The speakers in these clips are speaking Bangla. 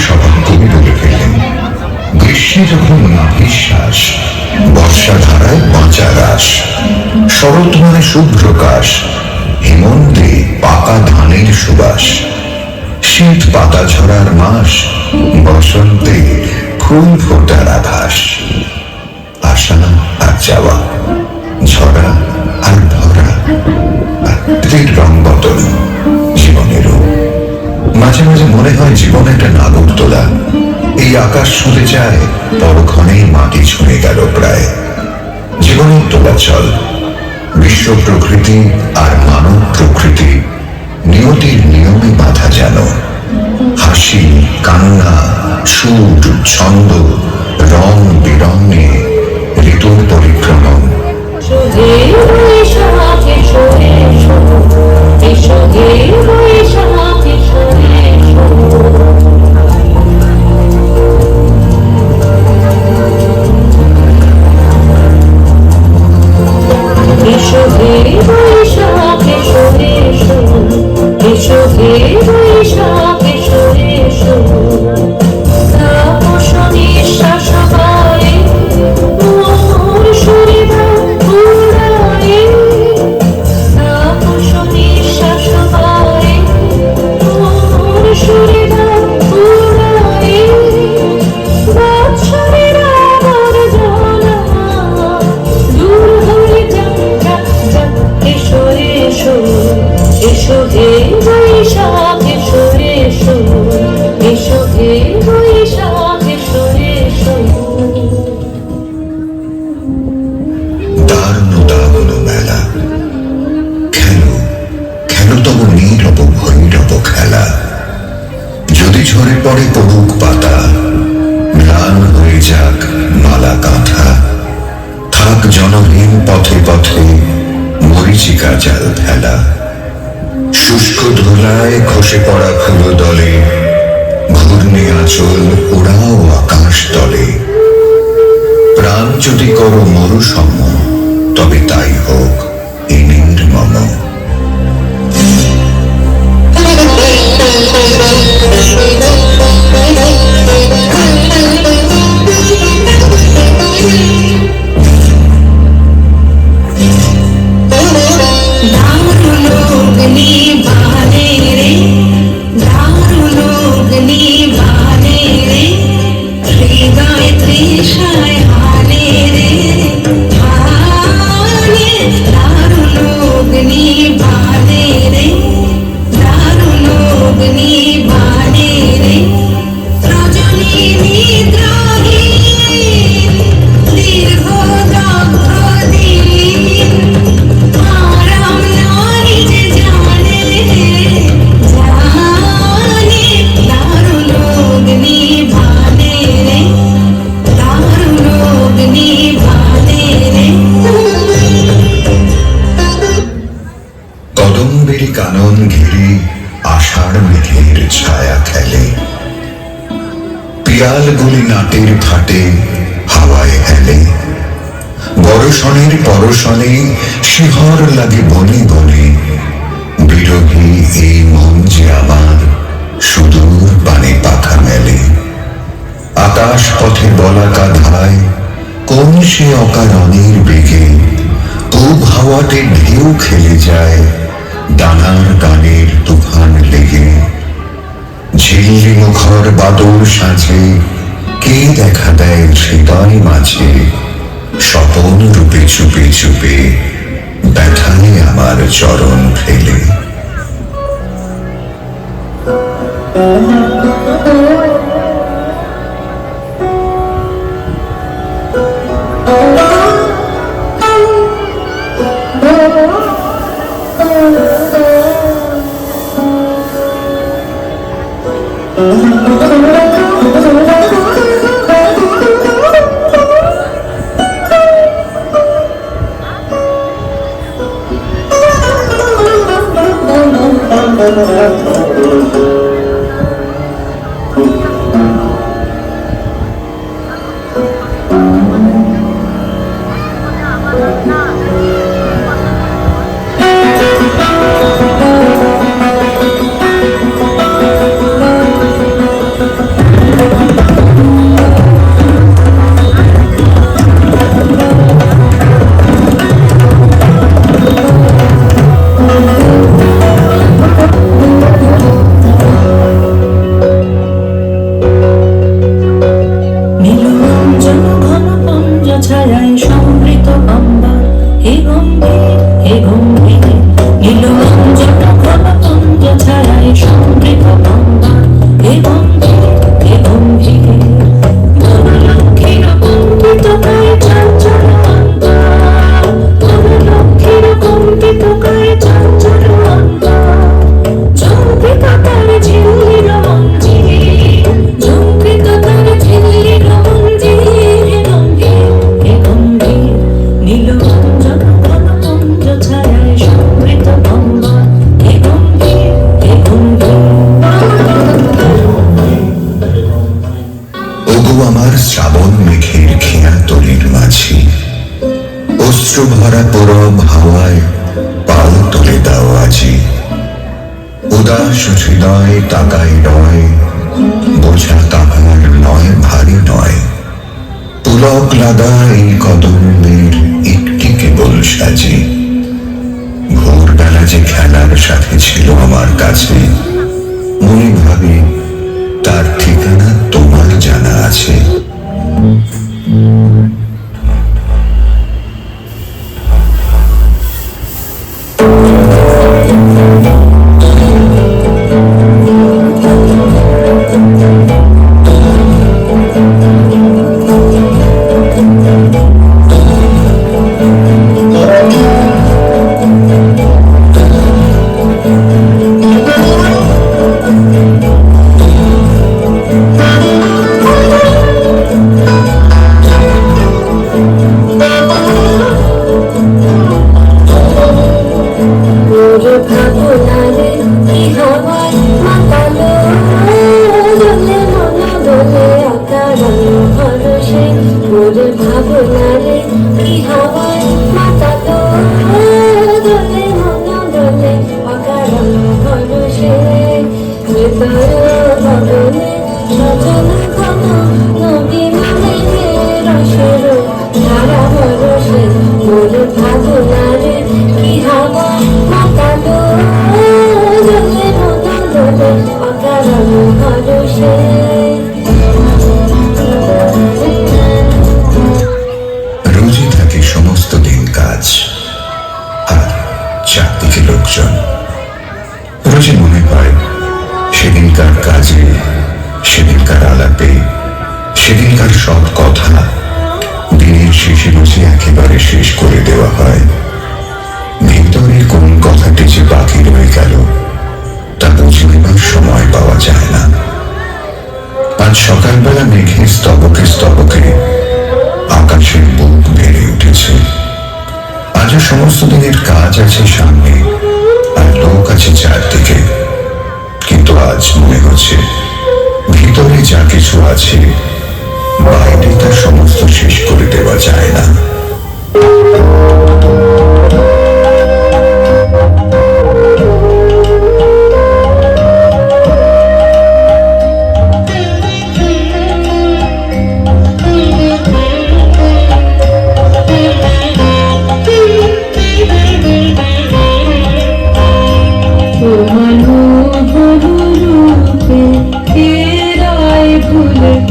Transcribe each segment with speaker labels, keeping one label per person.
Speaker 1: স্বভাব কবি বলে ফেললেন, গ্রীষ্মে যখন নাভিশ্বাস, বর্ষা ধারায় বাঁচা রাস, শরৎ মানে শুভ্রকাশ, হেমন্তে পাকা ধানের সুবাস, শীত পাতা ঝরার মাস, বসন্তে ফুল ফোটার আভাস, আশা আর যাওয়া, ঝরা আর ভরা, রং বদল জীবনেরও। মাঝে মাঝে মনে হয় জীবন একটা নাগরদোলা, এই আকাশ ছুঁতে চায়, পরক্ষণেই মাটি ছুঁয়ে গেল প্রায়। জীবনের দোলাচল, বিশ্ব প্রকৃতি আর মানব প্রকৃতি নিয়তির নিয়মে বাঁধা যেন। হাসি, কান্না, সুর, ছন্দ, রং বেরঙে ঋতুর পরিক্রমণ। ঝরে পড়ে পড়ুক পাতা, ম্লান হয়ে যাক মালা কাঁথা, থাক জনহীন পথে পথে মরীচিকা জাল ফেলা। শুষ্ক ধুলায় খসে পড়া ফুল দলে, ঘূর্ণি আঁচল ওড়াও আকাশ তলে। প্রাণ যদি করো মরুসম, তবে তাই হোক এ নির্মম। কানন ঘিরে আষাঢ় মেঘের ছায়া খেলে, পিয়ালগুলি নাটের ফাটে হাওয়ায় হেলে। বরষণের পরশনে শিহর লাগে বনে বনে, বিরোহী এই মন যে আমার সুদূর পানে পাখা মেলে। আকাশ পথে বলাকা ধায় কোন সে অকারণের বেগে, পূব হাওয়াতে ঢেউ খেলে যায় ডানার গানের তুফান লেগে। ঝিল্লি মুখর বাদল সাজে কে দেখা দেয় হৃদয় মাঝে, স্বপন রূপে চুপে চুপে ব্যথায় আমার চরণ ফেলে। অশ্রু ভরা পরব হাওয়ায় পাল তুলে দাও আজি। উদাস হৃদয় তাকাই রয়, বোঝা তাহার নয় ভারী নয়। পুলক লাগা এই কদমের একটি কেবল সাজি। ভোরবেলা যে খেলার সাথে ছিল আমার কাছে, মনে ভাবে তার ঠিকানা তোমার জানা আছে। রোজই থাকে সমস্ত দিন কাজ আর চারদিকে লোকজন। রোজই মনে হয় সেদিনকার কাজে, সেদিনকার আলাপে, সেদিনকার সব কথা দিনের শেষে বসে একেবারে শেষ করে দেওয়া হয়। ভিতরে কোন কথাটি যে বাকি রয়ে গেল তা বুঝে নেবার সময় পাওয়া যায় না। আজ সকালবেলা মেঘের স্তবকে স্তবকে আকাশের বুক বেড়ে উঠেছে। আজও সমস্ত দিনের কাজ আছে সামনে আর লোক আছে চারদিকে, কিন্তু আজ মনে হচ্ছে ভিতরে যা কিছু আছে বাইরে তা সমস্ত শেষ করে দেওয়া যায় না।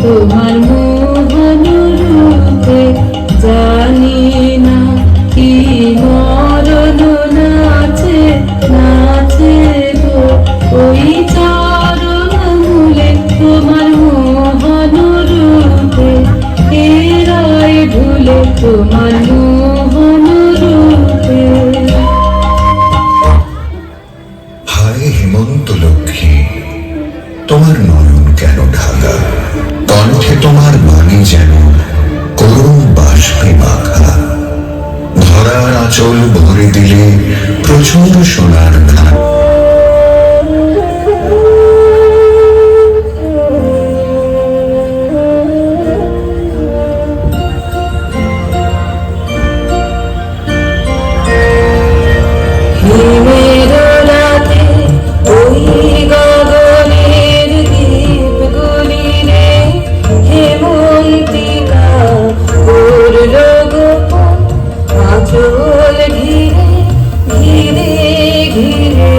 Speaker 2: তোমার মোহন রূপে জানি না কি মরণ নাচে নাচে গো ওই চরণ মূলে তোমার মোহন রূপে এরাই ভুলে তোমার মোহন রূপে।
Speaker 1: হায় হেমন্ত লক্ষ্মী, তোমার নয়ন কেন ঢাকা, কণ্ঠে তোমার বাণী যেন করুণ বাষ্পে মাখা। ধরার আঁচল ভরে দিলে প্রচুর সোনার ধান।
Speaker 2: চল ঘিরে ঘিরে ঘিরে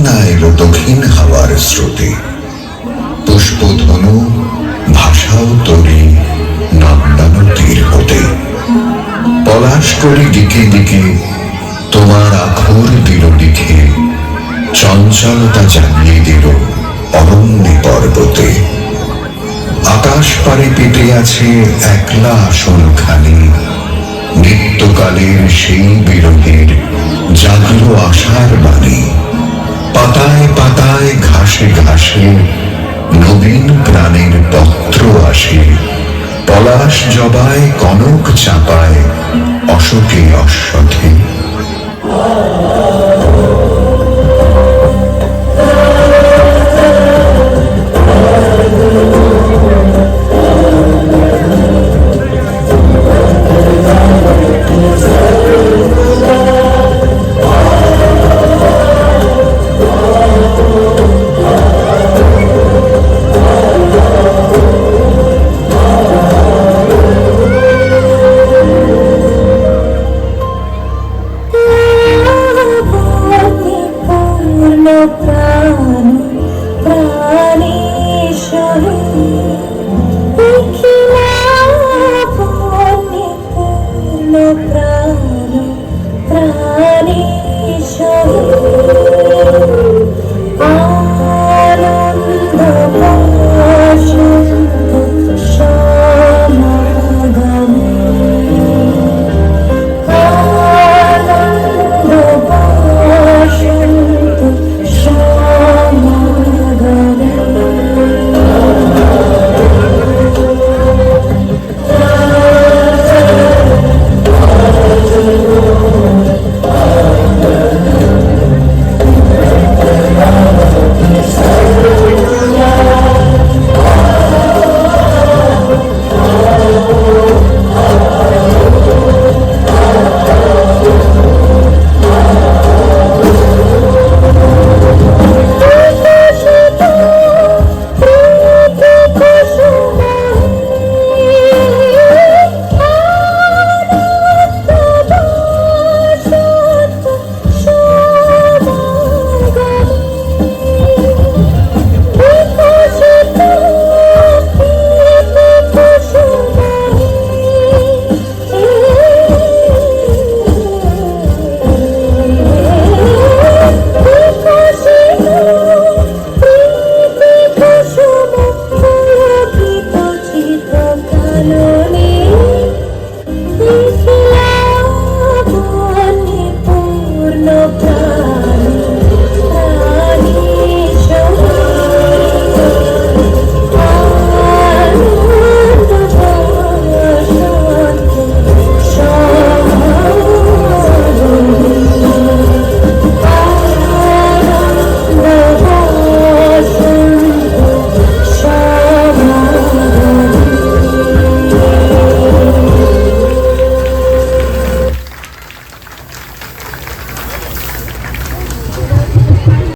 Speaker 1: না এলো দক্ষিণ হাওয়ার স্রোতে, পুষ্পধনু ভাষাও তরি নন্দানো তীর হতে। পলাশ করি দিকে দিকে তোমার আখর দিল লিখে, চঞ্চলতা জানিয়ে দিল অরণ্যে পর্বতে। আকাশ পারে পেতে আছে একলা আসনখানি, নিত্যকালের সেই বিরহের জাগলো আশার বাণী। পাতায় পাতায় ঘাসে ঘাসে নবীন প্রাণের পত্র আসে, পলাশ জবায় কনক চাপায় অশোকে অশ্বথে।